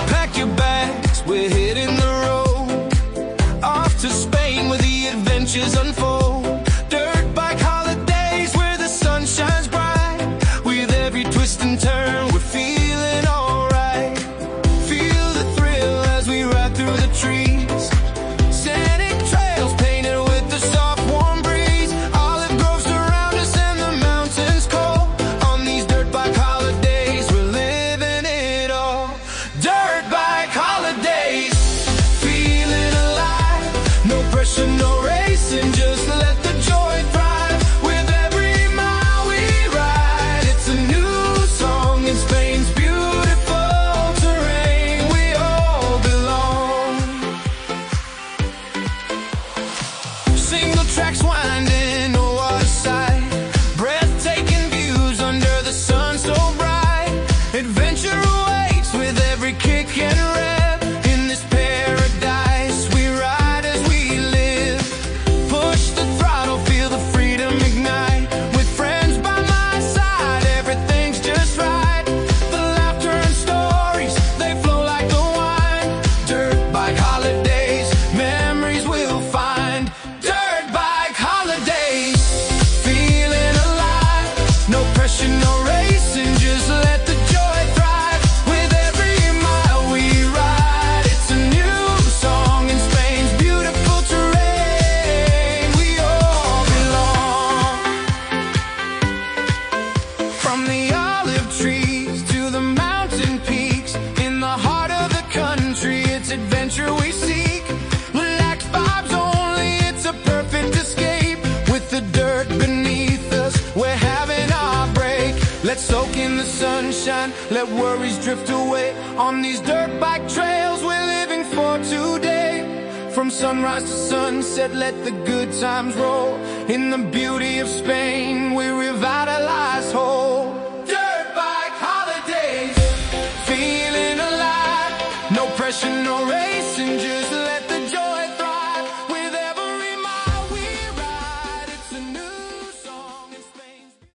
Pack your bags, we're hitting the road, off to Spain where the adventures unfold. Dirt bike holidays where the sun shines bright. With every twist and turn we're feeling alright. Feel the thrill as we ride through the trees. Scenic trails painted with the soft warm breeze. Olive groves surround us and the mountains call. On these dirt bike holidays we're living it all. Dirt bike holidays, feeling alive. No pressure, no racing, just let the joy thrive. With every mile we ride, it's a new song in Spain's beautiful terrain. We all belong. Single tracks winding, oh what a sight. Breathtaking views under the sun so bright. Adventure awaits with every kick and rev. In this paradise we ride as we live. Push the throttle, feel the freedom ignite. With friends by my side, everything's just right. The laughter and stories, they flow like the wine. Dirt bike holidays, memories we'll find. Dirt bike holidays, feeling alive. No pressure, no racing, just let the joy thrive. With every mile we ride, it's a new song in Spain's beautiful terrain. We all belong. From the olive trees to the mountain peaks, in the heart of the country, it's adventure we seek. Relaxed vibes only, it's a perfect escape. With the dirt beneath us, we're having our break. Let's soak in the sunshine, let worries drift away. On these dirt bike trails we're living for today. From sunrise to sunset, let the good times roll. In the beauty of Spain, we revitalize whole. Dirt bike holidays, feeling alive. No pressure, no racing, just let